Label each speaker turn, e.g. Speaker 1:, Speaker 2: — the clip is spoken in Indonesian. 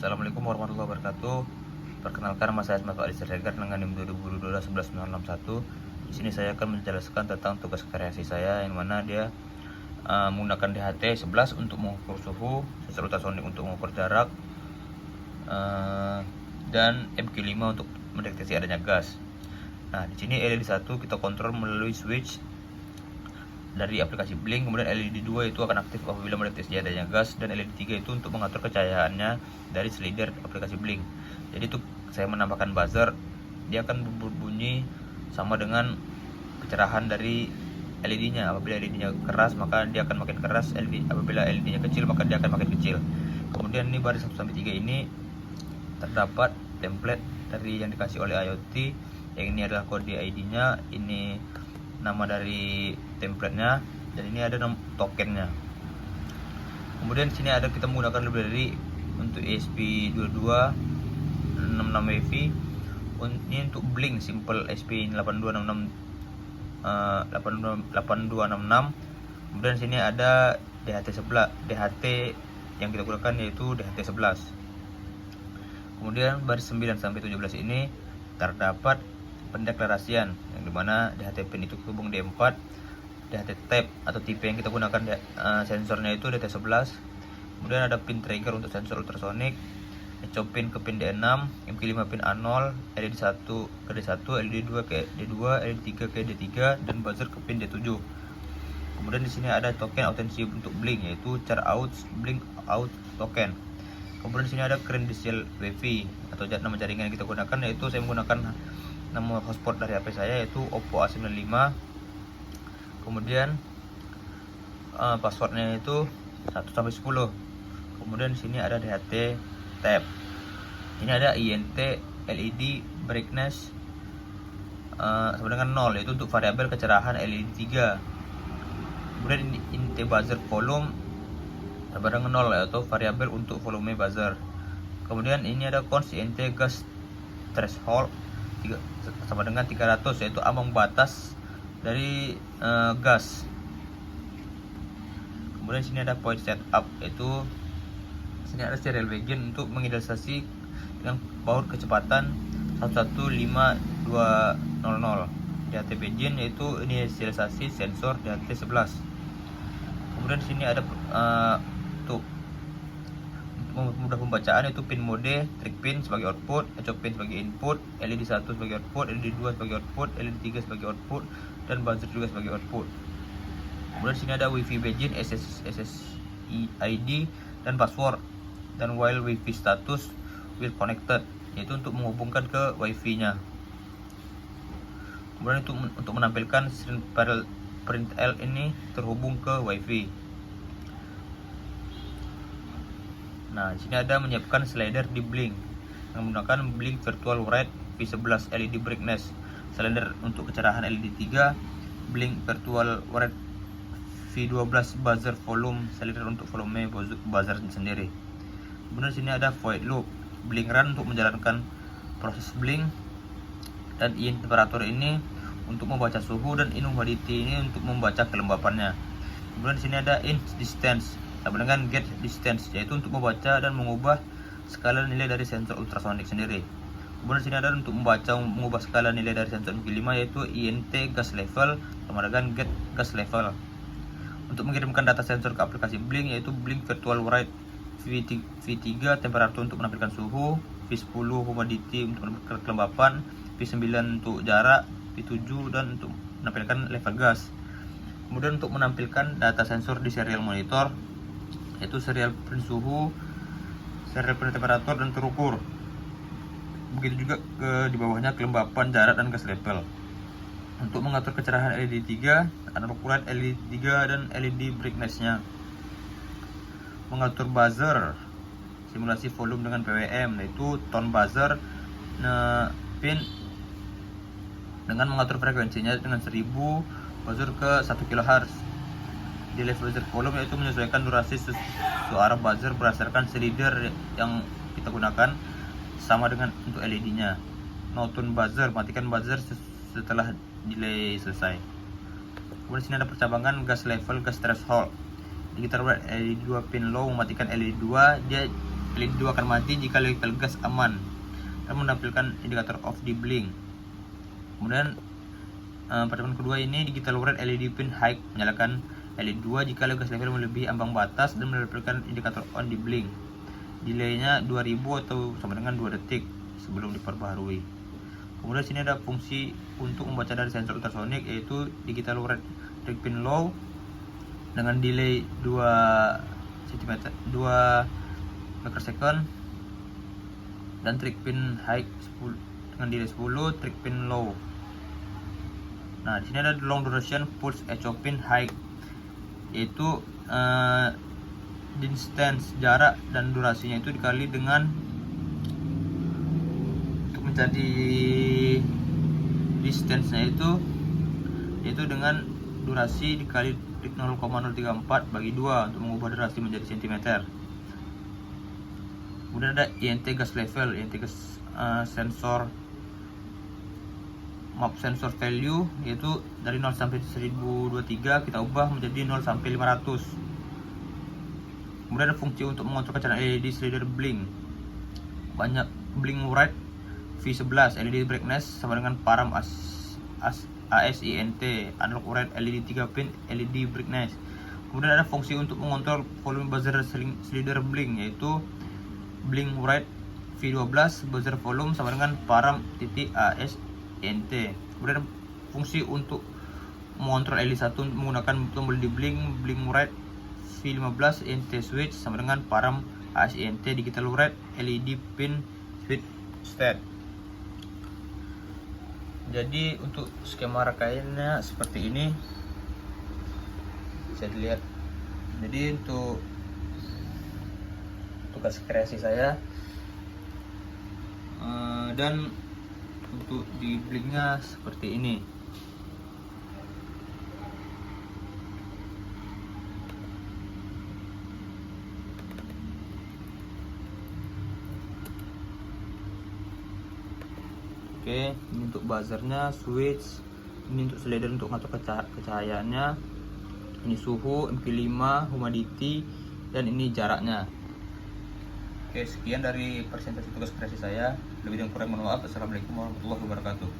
Speaker 1: Assalamualaikum warahmatullahi wabarakatuh. Perkenalkan, nama saya Ismail Fadli Siregar dengan NIM 2022-11961. Di sini saya akan menjelaskan tentang tugas kreasi saya, yang mana dia menggunakan DHT 11 untuk mengukur suhu, sensor ultrasonik untuk mengukur jarak, dan MQ5 untuk mendeteksi adanya gas. Nah, di sini LED 1 kita kontrol melalui switch dari aplikasi Blink, kemudian LED 2 itu akan aktif apabila mendeteksi adanya gas, dan LED 3 itu untuk mengatur kecahayaannya dari slider aplikasi Blink. Jadi itu saya menambahkan buzzer, dia akan berbunyi sama dengan kecerahan dari LED-nya. Apabila LED-nya keras maka dia akan makin keras, apabila LED-nya kecil maka dia akan makin kecil. Kemudian ini baris 1 sampai 3 ini terdapat template dari yang dikasih oleh IoT. Yang ini adalah kode ID-nya, ini nama dari templatenya, dan ini ada tokennya. Kemudian di sini ada kita menggunakan library untuk ESP2266 WiFi. Ini untuk Blink simple ESP8266. Kemudian sini ada DHT yang kita gunakan yaitu DHT11. Kemudian baris 9 sampai 17 ini terdapat pendeklarasian, yang dimana DHT pin itu hubung D4, DHT tab atau tipe yang kita gunakan sensornya itu DHT11. Kemudian ada pin trigger untuk sensor ultrasonik, echo pin ke pin D6, MQ5 pin A0, LED 1 ke D1, LED 2 ke D2, LED 3 ke D3, dan buzzer ke pin D7. Kemudian di sini ada token autensi untuk Blink, yaitu char out Blink out token. Kemudian di sini ada credential WiFi atau nama jaringan yang kita gunakan, yaitu saya menggunakan nama hotspot dari HP saya yaitu Oppo A95. Kemudian passwordnya itu 1 sampai 10. Kemudian di sini ada DHT tab. Ini ada INT LED brightness sama dengan 0, yaitu untuk variabel kecerahan LED 3. Kemudian ini INT buzzer volume sama dengan 0, yaitu variabel untuk volume buzzer. Kemudian ini ada cons INT gas threshold sama dengan 300, yaitu ambang batas dari gas. Kemudian sini ada point setup, yaitu sini ada serial begin untuk mengidealisasi dengan baut kecepatan 115.200. DHT begin yaitu inisialisasi sensor DHT11. Kemudian sini ada untuk mudah pembacaan, yaitu pin mode, trig pin sebagai output, echo pin sebagai input, LED 1 sebagai output, LED 2 sebagai output, LED 3 sebagai output, dan buzzer juga sebagai output. Kemudian sini ada WiFi begin, SSID, dan password, dan while WiFi status will connected, yaitu untuk menghubungkan ke WiFi-nya. Kemudian itu untuk menampilkan print L ini terhubung ke WiFi. Nah, di sini ada menyiapkan slider di Blink yang menggunakan Blink Virtual Write V11 LED brightness, slider untuk kecerahan LED 3, Blink Virtual Write V12 buzzer volume, slider untuk volume buzzer sendiri. Kemudian di sini ada void loop, Blink run untuk menjalankan proses Blink, dan in temperatur ini untuk membaca suhu, dan in humidity ini untuk membaca kelembapannya. Kemudian di sini ada in distance sama dengan get distance, yaitu untuk membaca dan mengubah skala nilai dari sensor ultrasonik sendiri. Kemudian sini ada untuk membaca mengubah skala nilai dari sensor MQ5, yaitu INT gas level sama dengan get gas level. Untuk mengirimkan data sensor ke aplikasi Blink, yaitu Blink Virtual Write V3 temperatur untuk menampilkan suhu, V10 humidity untuk menampilkan kelembapan, V9 untuk jarak, V7 dan untuk menampilkan level gas. Kemudian untuk menampilkan data sensor di serial monitor, yaitu serial print suhu, serial print temperatur, dan terukur. Begitu juga di bawahnya kelembapan, jarak, dan gas level. Untuk mengatur kecerahan LED 3, analog light LED 3 dan LED brightness-nya. Mengatur buzzer, simulasi volume dengan PWM, yaitu tone buzzer pin dengan mengatur frekuensinya dengan 1000 buzzer ke 1 kHz. Delay buzzer volume yaitu menyesuaikan durasi suara buzzer berdasarkan slider yang kita gunakan, sama dengan untuk LED-nya. No tune buzzer, matikan buzzer setelah delay selesai. Kemudian sini ada percabangan gas level, gas threshold. Jadi kita buat LED 2 pin low mematikan LED 2, dia LED 2 akan mati jika level gas aman dan menampilkan indikator off di blink. Kemudian pada teman kedua ini digital red LED pin high menyalakan LED 2 jika gas level melebihi ambang batas dan menampilkan indikator on di blink. Delaynya 2000 atau sama dengan 2 detik sebelum diperbaharui. Kemudian sini ada fungsi untuk membaca dari sensor ultrasonik, yaitu digital red trick pin low dengan delay 2 microsecond dan trick pin high 10 dengan delay 10 trick pin low. Nah, di sini ada long duration pulse echo pin high, yaitu distance jarak dan durasinya itu dikali dengan, untuk menjadi distance-nya yaitu dengan durasi dikali 0,034 bagi 2 untuk mengubah durasi menjadi cm. Kemudian ada INT gas level, INT gas sensor map sensor value, yaitu dari 0 sampai 1023 kita ubah menjadi 0 sampai 500. Kemudian ada fungsi untuk mengontrol kecerdasan LED slider blink. Banyak blink red V11 LED brightness sama dengan param ASINT analog red LED 3 pin LED brightness. Kemudian ada fungsi untuk mengontrol volume buzzer slider blink, yaitu blink red V12 buzzer volume sama dengan param titik ASINT. Kemudian fungsi untuk mengontrol LED 1 menggunakan tombol di blink red V15 INT switch sama dengan param ASINT digital red LED pin switch state. Jadi untuk skema rangkaiannya seperti ini, bisa dilihat. Jadi untuk tugas kreasi saya, dan untuk di blinknya seperti ini. Oke, ini untuk buzzernya, switch, ini untuk slider untuk ngatur kecahayaannya, ini suhu, MP5, humidity, dan ini jaraknya. Oke, sekian dari presentasi tugas kreasi saya. Lebih dan kurang mohon maaf. Assalamualaikum warahmatullahi wabarakatuh.